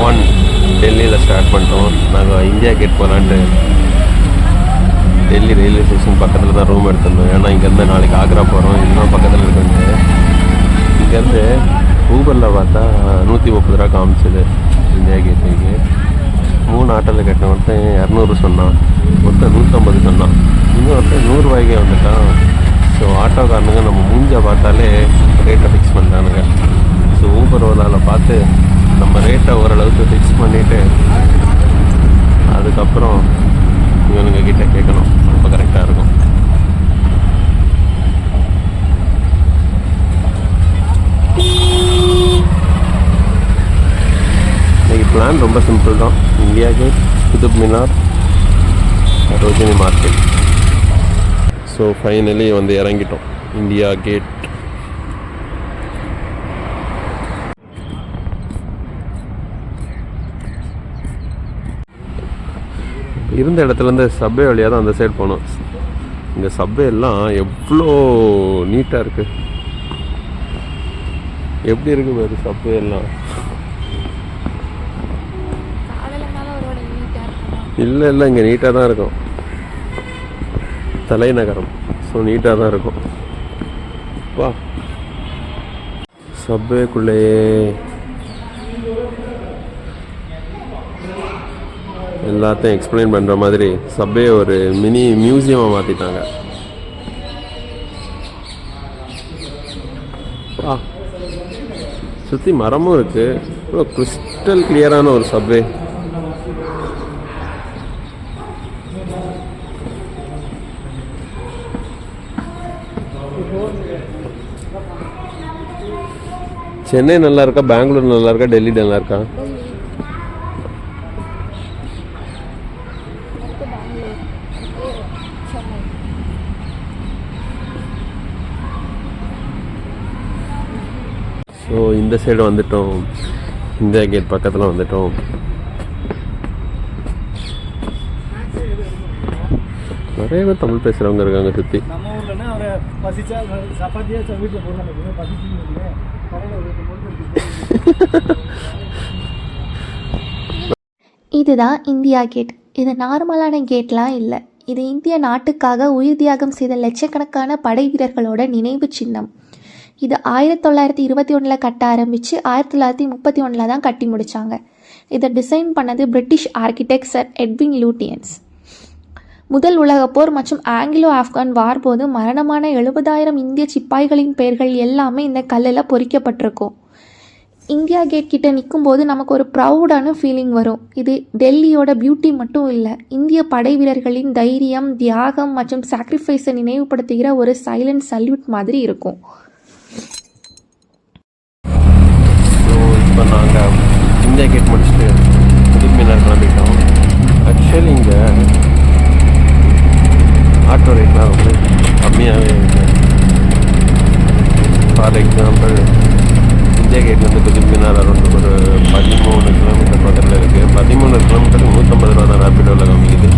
1 டெல்லியில் ஸ்டார்ட் பண்ணிட்டோம். நாங்கள் இந்தியா கேட் போகலான்ட்டு டெல்லி ரயில்வே ஸ்டேஷன் பக்கத்தில் தான் ரூம் எடுத்திருந்தோம். ஏன்னா இங்கேருந்து நாளைக்கு ஆக்ரா போகிறோம், இதுதான் பக்கத்தில் இருக்குன்ட்டு. இங்கேருந்து ஊபரில் பார்த்தா 130 ரூபா காமிச்சது இந்தியா கேட்டுக்கு. 3 ஆட்டோவில் கட்டின ஒருத்தன் 200 சொன்னான், ஒருத்தன் 150 சொன்னான், இன்னொருத்தன் 100 ரூபாய்க்கே வந்துட்டான். ஸோ ஆட்டோக்காரனுங்க நம்ம மூஞ்சை பார்த்தாலே ரேட்டை ஃபிக்ஸ் பண்ணிட்டானுங்க. ஸோ ஊபர் ஓலாவில் பார்த்து நம்ம ரேட்டை ஓரளவுக்கு ஃபிக்ஸ் பண்ணிவிட்டு அதுக்கப்புறம் இவனுங்க கிட்டே கேட்கணும், ரொம்ப கரெக்டாக இருக்கும். இன்னைக்கு பிளான் ரொம்ப சிம்பிள் தான். India gate, Qutub Minar, Sarojini market. So finally வந்து இறங்கிட்டோம் இந்தியா கேட். இருந்த இடத்துலேருந்து சப்வே வழியாக தான் அந்த சைடு போனோம். இங்கே சப்வே எல்லாம் எவ்வளோ நீட்டாக இருக்குது. எப்படி இருக்குது பாரு சப்வே எல்லாம். இல்லை இங்கே நீட்டாக தான் இருக்கும். தலைநகரம், ஸோ நீட்டாக தான் இருக்கும். வா சப்வேக்குள்ளேயே எல்லாத்தையும் எக்ஸ்பிளைன் பண்ணுற மாதிரி சப்வே ஒரு மினி மியூசியமாக மாற்றிட்டாங்க. வா சுற்றி மரமும் இருக்குது, இவ்வளோ கிறிஸ்டல் கிளியரான ஒரு சப்வே. சென்னை நல்லா இருக்கா, பெங்களூர் நல்லா இருக்கா, டெல்லி நல்லா இருக்கா? ஸோ இந்த சைடு வந்துட்டோம், இந்தியா கேட் பக்கத்தில் வந்துட்டோம். நிறைய பேர் தமிழ் பேசுகிறவங்க இருக்காங்க சுற்றி. இதுதான் இந்தியா கேட். இது நார்மலான கேட்லாம் இல்லை. இது இந்திய நாட்டுக்காக உயிர் தியாகம் செய்த லட்சக்கணக்கான படை வீரர்களோட நினைவு சின்னம். இது 1921 கட்ட ஆரம்பித்து 1931 தான் கட்டி முடித்தாங்க. இதை டிசைன் பண்ணது British architect sir Edwin Lutyens. முதல் உலகப்போர் மற்றும் ஆங்கிலோ ஆப்கான் வார் போது மரணமான 70,000 இந்திய சிப்பாய்களின் பெயர்கள் எல்லாமே இந்த கல்லில் பொறிக்கப்பட்டிருக்கும். இந்தியா கேட் கிட்ட நிற்கும்போது நமக்கு ஒரு ப்ரௌடான ஃபீலிங் வரும். இது டெல்லியோட பியூட்டி மட்டும் இல்லை, இந்திய படை வீரர்களின் தைரியம், தியாகம் மற்றும் சாக்ரிஃபைஸை நினைவுபடுத்துகிற ஒரு சைலண்ட் சல்யூட் மாதிரி இருக்கும். ஸோ இப்போ நாங்கள் இந்தியா கேட் முடிச்சுட்டு குதுப் மினார் கிளம்பிட்டோம். ஆக்சுவலி இங்கே ஆட்டோ ரேட்லாம் ரொம்ப கம்மியாகவே இருக்குது. ஃபார் எக்ஸாம்பிள் இந்தியா கேட்லேருந்து குதுப் மினார் அரௌண்ட் ஒரு 13 கிலோமீட்டர் பக்கத்தில் இருக்குது. 13 கிலோமீட்டருக்கு 150 ரூபா தான் ரேப்பிடோவில் காமிக்குது.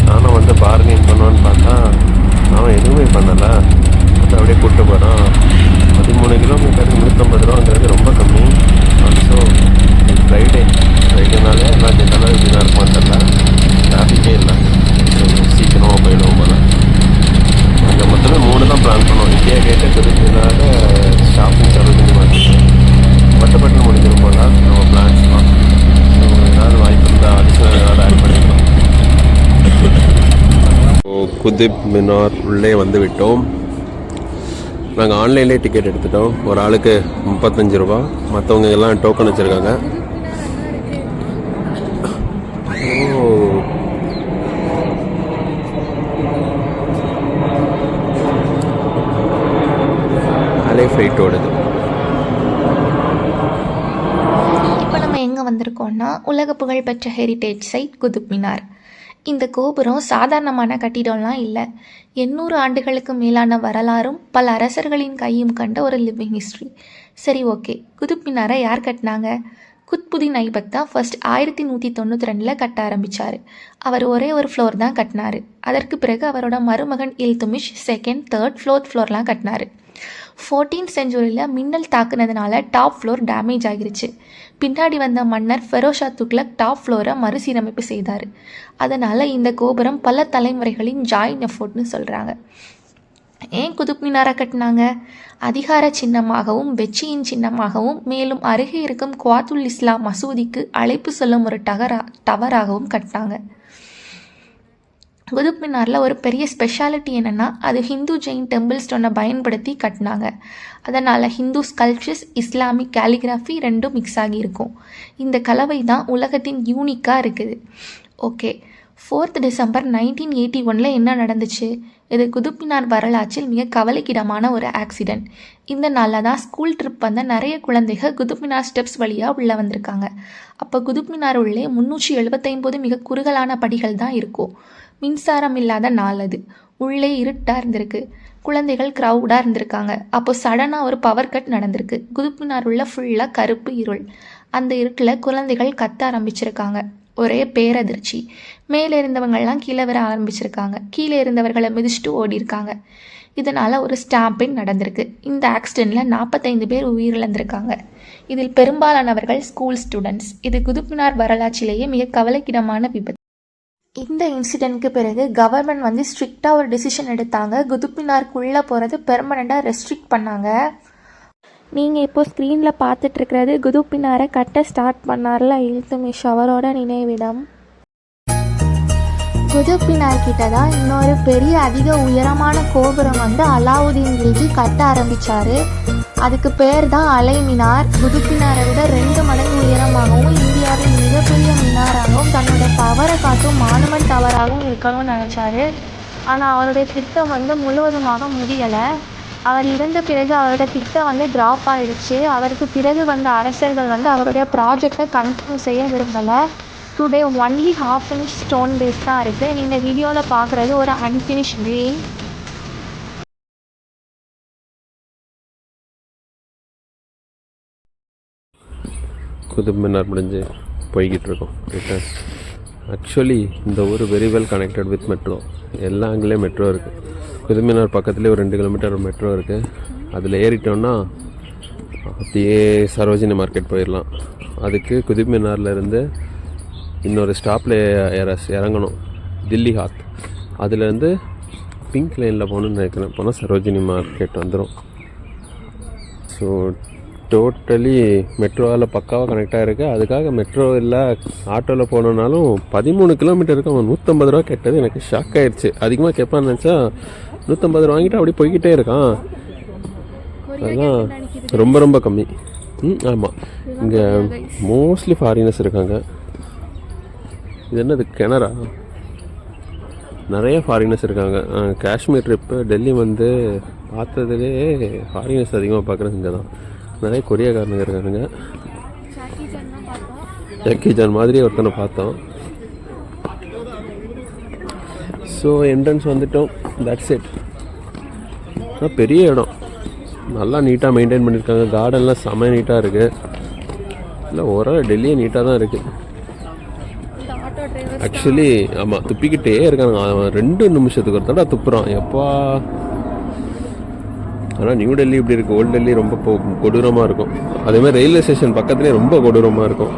நானும் வந்து பார்கெயின் பண்ணுவான்னு பார்த்தா அவன் எதுவுமே பண்ணலை, அது அப்படியே கூப்பிட்டு போகிறான். 13 கிலோமீட்டருக்கு 150 ரூபாங்கிறது ரொம்ப கம்மி. ஸோ ஃப்ரைடேனாலே நான் என்னால் இப்படி தான் இருக்குமான்னு தெரியல, டிராஃபிக்கே இல்லை. சீக்கிரமாக போயிடுவோம் போல. அங்கே மொத்தமே 3 தான் பிளான் பண்ணோம். இந்தியா கேட்டு திருப்பினால ஷாப்பிங் சரோஜினி மார்க்கெட்டு பட்டப்பட்டு முடிஞ்சிடும் போல நம்ம பிளான்ஸ்லாம். ஸோ ஏதாவது வாய்ப்பு இருந்தால் அடிஷனல் ஏதாவது ஆட் பண்ணிக்கலாம். குதுப் மினார் உள்ளே வந்து விட்டோம். நாங்கள் ஆன்லைன்லேயே டிக்கெட் எடுத்துட்டோம். ஒரு ஆளுக்கு 35 ரூபா. மற்றவங்க எல்லாம் டோக்கன் வச்சுருக்காங்க. ஃப்ளைட் ஓடுது. இப்போ நம்ம எங்கே வந்திருக்கோம்னா உலக புகழ்பெற்ற ஹெரிட்டேஜ் சைட் குதுப் மினார். இந்த கோபுரம் சாதாரணமான கட்டிடம்லாம் இல்லை. 800 ஆண்டுகளுக்கு மேலான வரலாறும் பல அரசர்களின் கையும் கண்ட ஒரு லிவிங் ஹிஸ்ட்ரி. சரி, ஓகே, குதுப் மினாரை யார் கட்டினாங்க? குத்புதீன் ஐபக் தான் ஃபர்ஸ்ட் 1192 கட்ட ஆரம்பித்தார். அவர் ஒரே ஒரு ஃப்ளோர் தான் கட்டினார். அதற்கு பிறகு அவரோட மருமகன் இல்துமிஷ் செகண்ட், தேர்ட், ஃபோர்த் ஃப்ளோர்லாம் கட்டினார். 14th செஞ்சுரியில் மின்னல் தாக்குனதுனால டாப் ஃப்ளோர் டேமேஜ் ஆகிருச்சு. பின்னாடி வந்த மன்னர் ஃபெரோஷா துக்ளக் டாப் ஃப்ளோரை மறுசீரமைப்பு செய்தார். அதனால் இந்த கோபுரம் பல தலைமுறைகளின் ஜாயின் எஃபோர்ட்னு சொல்கிறாங்க. ஏன் குதுப் மினாரை கட்டினாங்க? அதிகார சின்னமாகவும் வெற்றியின் சின்னமாகவும் மேலும் அருகே இருக்கும் குவாத்துல் இஸ்லாம் மசூதிக்கு அழைப்பு சொல்லும் ஒரு டவராகவும் கட்டினாங்க. குதுப் மினாரில் ஒரு பெரிய ஸ்பெஷாலிட்டி என்னென்னா அது ஹிந்து ஜெயின் டெம்பிள் ஸ்டோனை பயன்படுத்தி கட்டினாங்க. அதனால் ஹிந்து ஸ்கல்ப்சர்ஸ் இஸ்லாமிக் கேலிகிராஃபி ரெண்டும் மிக்ஸ் ஆகியிருக்கும். இந்த கலவை தான் உலகத்தின் யூனிக்காக இருக்குது. ஓகே, 4th டிசம்பர் 1981 என்ன நடந்துச்சு? இது குதுப் மினார் வரலாற்றில் மிக கவலைக்கிடமான ஒரு ஆக்சிடெண்ட். இந்த நாளில் தான் ஸ்கூல் ட்ரிப் வந்த நிறைய குழந்தைகள் குதுப் மினார் ஸ்டெப்ஸ் வழியாக உள்ளே வந்திருக்காங்க. அப்போ குதுப் மினார் உள்ளே 379 மிக குறுகலான படிகள் தான் இருக்கும். மின்சாரம் இல்லாத நாள் அது. உள்ளே இருட்டாக இருந்திருக்கு. குழந்தைகள் க்ரௌடாக இருந்திருக்காங்க. அப்போ சடனாக ஒரு பவர் கட் நடந்திருக்கு. குதுப் மினார் உள்ள ஃபுல்லாக கருப்பு இருள். அந்த இருட்டில் குழந்தைகள் கத்த ஆரம்பிச்சிருக்காங்க. ஒரே பேரதிர்ச்சி. மேலே இருந்தவங்கள்லாம் கீழே வர ஆரம்பிச்சிருக்காங்க. கீழே இருந்தவர்களை மிதிச்சுட்டு ஓடிருக்காங்க. இதனால் ஒரு ஸ்டாம்பிங் நடந்திருக்கு. இந்த ஆக்சிடெண்ட்டில் 45 பேர் உயிரிழந்திருக்காங்க. இதில் பெரும்பாலானவர்கள் ஸ்கூல் ஸ்டூடெண்ட்ஸ். இது குதுப் மினார் வரலாற்றிலேயே மிக கவலைக்கிடமான விபத்து. இந்த இன்சிடெண்ட்க்கு பிறகு கவர்மெண்ட் ஸ்ட்ரிக்டாக ஒரு டிசிஷன் எடுத்தாங்க. குதுப் மினாருக்குள்ளே போகிறது பெர்மனெண்ட்டாக ரெஸ்ட்ரிக்ட் பண்ணாங்க. நீங்கள் இப்போ ஸ்க்ரீனில் பார்த்துட்ருக்கிறது குதுப் மினாரை கட்ட ஸ்டார்ட் பண்ணார்ல இல்துட்மிஷ் அவரோட நினைவிடம். குதுப் மினார் கிட்ட தான் இன்னொரு பெரிய அதிக உயரமான கோபுரம் அலாவுதீன் கில்ஜி கட்ட ஆரம்பித்தார். அதுக்கு பேர் தான் அலை மினார். குதுப் மினாரை விட 2 மடங்கு உயரமாகவும் இந்தியாவின் மிகப்பெரிய மினாராகவும் தன்னோட பவரை காட்டும் மானுமெண்ட் டவராகவும் இருக்கணும்னு நினச்சாரு. ஆனால் அவருடைய திட்டம் முழுவதுமாக முடியலை. அவர் இறந்த பிறகு அவரோட திட்டம் ட்ராப் ஆகிடுச்சு. அவருக்கு பிறகு வந்த அரசர்கள் அவருடைய ப்ராஜெக்டை கன்டினியூ செய்ய விரும்பலை. Today only half finish stone base தான் இருக்குது. நீங்கள் வீடியோவில் பார்க்குறது ஒரு அன்ஃபினிஷ் ட்ரீம். குதுப் மினார் முடிஞ்சு போய்கிட்டு இருக்கோம் ரிட்டர்ன். ஆக்சுவலி இந்த ஊர் very well connected with metro. எல்லா ஆங்கிலையும் மெட்ரோ இருக்குது. குதுப் மினார் பக்கத்துலேயே ஒரு 2 கிலோமீட்டர் மெட்ரோ இருக்குது. அதில் ஏறிட்டோன்னா அப்படியே சரோஜினி மார்க்கெட் போயிடலாம். அதுக்கு குதுப் மினார்லேருந்து இன்னொரு ஸ்டாப்பில் இறங்கணும், தில்லி ஹாத். அதுலேருந்து பிங்க் லைனில் போகணுன்னு நினைக்கிறேன். போனால் சரோஜினி மார்க்கெட் வந்துடும். ஸோ டோட்டலி மெட்ரோவில் பக்காவாக கனெக்டாக இருக்குது. அதுக்காக மெட்ரோ இல்லை ஆட்டோவில் போனோன்னாலும் 13 கிலோமீட்டருக்கு அவன் 150 ரூபா கேட்டது எனக்கு ஷாக் ஆகிடுச்சு. அதிகமாக கேட்பான்னு நினச்சா 150 வாங்கிட்டு அப்படி போய்கிட்டே இருக்கான். அதெல்லாம் ரொம்ப ரொம்ப கம்மி. ஆமாம், இங்கே மோஸ்ட்லி ஃபாரினர்ஸ் இருக்காங்க. இது என்னது கெனரா? நிறைய ஃபாரினர்ஸ் இருக்காங்க. காஷ்மீர் ட்ரிப்பு டெல்லி பார்த்ததுலே ஃபாரினர்ஸ் அதிகமாக பார்க்குறது இங்கே தான். நிறைய கொரியாக்காரனுங்க இருக்கானுங்க. ஜக்கி ஜான் மாதிரி ஒருத்தனை பார்த்தோம். ஸோ என்ட்ரன்ஸ் வந்துட்டோம். That's it. ஆனால் பெரிய இடம், நல்லா நீட்டாக மெயின்டைன் பண்ணியிருக்காங்க. கார்டன்லாம் செம்ம நீட்டாக இருக்குது. இல்லை ஓரளவு டெல்லியே நீட்டாக தான் இருக்குது. ஆக்சுவலி ஆமாம், துப்பிக்கிட்டே இருக்காங்க. அவன் 2 நிமிஷத்துக்கு ஒரு தடவை துப்புறான். எப்பா! ஆனால் நியூ டெல்லி இப்படி இருக்குது. ஓல்டு டெல்லி ரொம்ப கொடூரமாக இருக்கும். அதேமாதிரி ரயில்வே ஸ்டேஷன் பக்கத்துலேயே ரொம்ப கொடூரமாக இருக்கும்.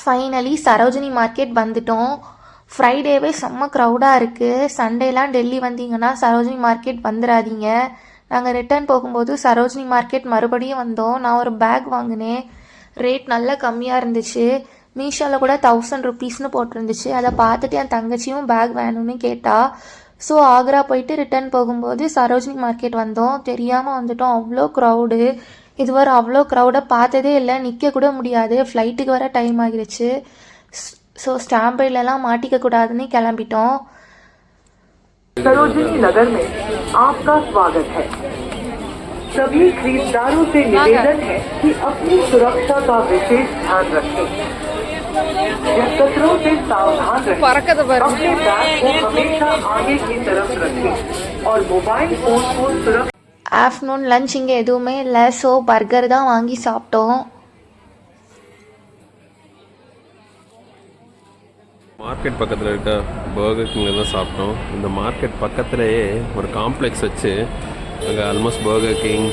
ஃபைனலி சரோஜினி மார்க்கெட் வந்துட்டோம். ஃப்ரைடேவே செம்ம க்ரௌடாக இருக்குது. சண்டேலாம் டெல்லி வந்தீங்கன்னா சரோஜினி மார்க்கெட் வந்துடாதீங்க. நாங்கள் ரிட்டர்ன் போகும்போது சரோஜினி மார்க்கெட் மறுபடியும் வந்தோம். நான் ஒரு பேக் வாங்கினேன். ரேட் நல்லா கம்மியாக இருந்துச்சு. மீஷோவில் கூட 1000 rupeesனு போட்டிருந்துச்சு. அதை பார்த்துட்டு என் தங்கச்சியும் பேக் வேணும்னு கேட்டா. ஸோ ஆக்ரா போயிட்டு ரிட்டர்ன் போகும்போது சரோஜினி மார்க்கெட் வந்தோம். தெரியாமல் வந்துட்டோம். அவ்வளோ க்ரௌடு. இதுவரை அவ்வளோ க்ரௌடை பார்த்ததே இல்லை. நிற்க கூட முடியாது. ஃப்ளைட்டுக்கு வர டைம் ஆகிடுச்சு. ஸோ ஸ்டாம்பைட்லலாம் மாட்டிக்க கூடாதுன்னு கிளம்பிட்டோம். सरोजिनी नगर में आपका स्वागत है। सभी खरीदारों से निवेदन है कि अपनी सुरक्षा का विशेष ध्यान रखें। कचरों से सावधान रहें। अपने बैग को हमेशा आगे की तरफ रखें और मोबाइल फोन को सुरक्षित। ஆஃப்டர்நூன் லஞ்ச் இங்கே எதுவுமே இல்லை. ஸோ பர்கர் தான் வாங்கி சாப்பிட்டோம். மார்க்கெட் பக்கத்தில் இருக்க பர்கர் கிங்கில் தான் சாப்பிட்டோம். இந்த மார்க்கெட் பக்கத்துலேயே ஒரு காம்ப்ளெக்ஸ் வச்சு அங்கே ஆல்மோஸ்ட் பர்கர் கிங்,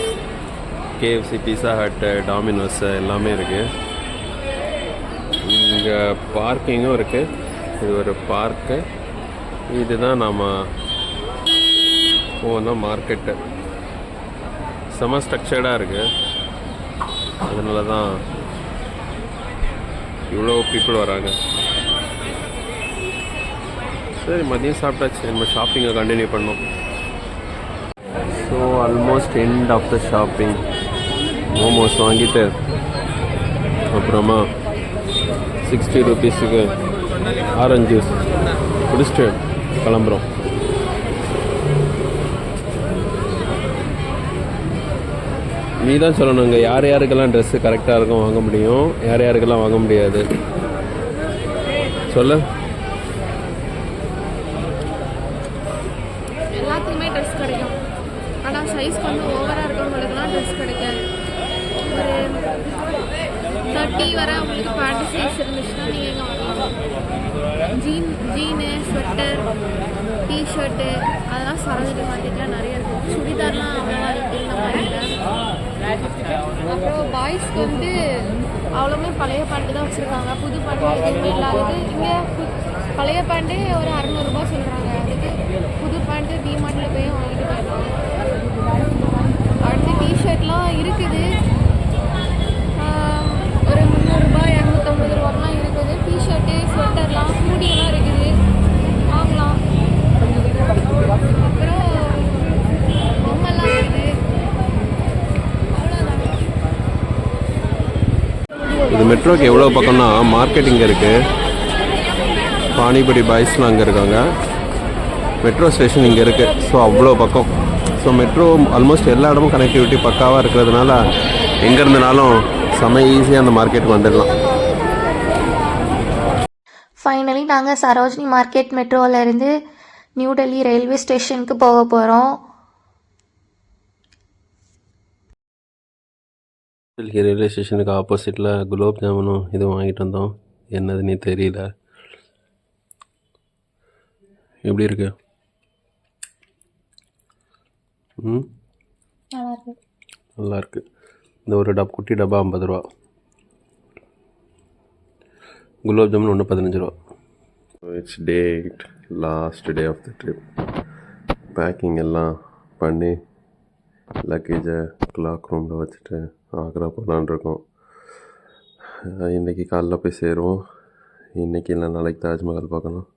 கேஎஃப்சி, பீஸா ஹட், டாமினோஸ் எல்லாமே இருக்குது. இங்கே பார்க்கிங்கும் இருக்குது. இது ஒரு பார்க்கு. இதுதான் நாம் போன மார்க்கெட்டு. செம ஸ்ட்ரக்சர்டாக இருக்குது. அதனால தான் இவ்வளோ பீப்புள் வராங்க. சரி, மதியம் சாப்பிட்டாச்சு. நம்ம ஷாப்பிங்கை கண்டினியூ பண்ணோம். So almost end of the shopping. Momos வாங்கிட்டு அப்புறமா 60 ரூபீஸுக்கு ஆரஞ்சு ஜூஸ் குடிச்சிட்டு கிளம்புறோம். நீ தான் சொல்லணுங்க, யார் யாருக்கெல்லாம் ட்ரெஸ்ஸு கரெக்டாக இருக்கும் வாங்க முடியும், யார் யாருக்கெல்லாம் வாங்க முடியாது சொல்ல. எல்லாத்துக்குமே ட்ரெஸ் கிடைக்கும். ஆனால் சைஸ் கொஞ்சம் ஓவராக இருக்கிறவங்களுக்குலாம் ட்ரெஸ் கிடைக்காது. ஒரு 30 வரை உங்களுக்கு பேண்ட் சைஸ் இருந்துச்சுன்னா நீங்கள் எங்கே வாங்கலாம். ஜீனு, ஸ்வெட்டர், டிஷர்ட்டு அதெல்லாம் சரோஜினி மார்க்கெட்டில் நிறைய இருக்கும். சுடிதார்லாம் அவ்வளோவா இருந்த மாதிரி இல்லை. அப்புறம் பாய்ஸ்க்கு வந்து அவ்வளோமே பழைய பேண்ட்டு தான் வச்சுருக்காங்க. புது பேண்ட்டு எதுவுமே இல்லாதது. இங்கே பழைய பேண்ட்டு ஒரு 600 ரூபா சொல்கிறாங்க. அதுக்கு புது பேண்ட்டு டிமார்ட்டில் போய் வாங்கிட்டு போயிடலாம். அடுத்து டிஷர்ட்லாம் இருக்குது. ஒரு 300 ரூபா 250 ரூபாலாம் இருக்குது. டிஷர்ட்டு, ஸ்வெட்டர்லாம், ஹூடியெல்லாம் இருக்குது, வாங்கலாம். அப்புறம் பொம்மைலாம் இருக்குது. அவ்வளோதான். இது மெட்ரோக்கு எவ்வளோ பக்கம்னா மார்க்கெட் இங்கே இருக்குது. பானிபடி பாய்ஸ்லாம் அங்கே இருக்காங்க. மெட்ரோ ஸ்டேஷன் இங்கே இருக்குது. ஸோ அவ்வளோ பக்கம். ஸோ மெட்ரோ ஆல்மோஸ்ட் எல்லா இடமும் கனெக்டிவிட்டி பக்காவாக இருக்கிறதுனால எங்கே இருந்தனாலும் செம்ம ஈஸியாக அந்த மார்க்கெட்டுக்கு வந்துடலாம். ஃபைனலி நாங்கள் சரோஜினி மார்க்கெட் மெட்ரோவிலேருந்து நியூ டெல்லி ரயில்வே ஸ்டேஷனுக்கு போக போகிறோம். டெல்லி ரயில்வே ஸ்டேஷனுக்கு ஆப்போசிட்டில் குலோப் ஜாமுனும் இதுவும் வாங்கிட்டு வந்தோம். என்னதுன்னே தெரியல. எப்படி இருக்கு? நல்லாயிருக்கு. இந்த ஒரு குட்டி டப்பா 50 ரூபா. குலோப் ஜாமுன் ஒன்று 15 ரூபா. It's that, last day of the trip. Packing எல்லாம் பண்ணி லக்கேஜை கிளாக் ரூமில் வச்சுட்டு ஆக்ரா போகலான் இருக்கோம். இன்றைக்கி காலைல போய் சேருவோம். இன்றைக்கி இல்லை நாளைக்கு தாஜ்மஹால் பார்க்கணும்.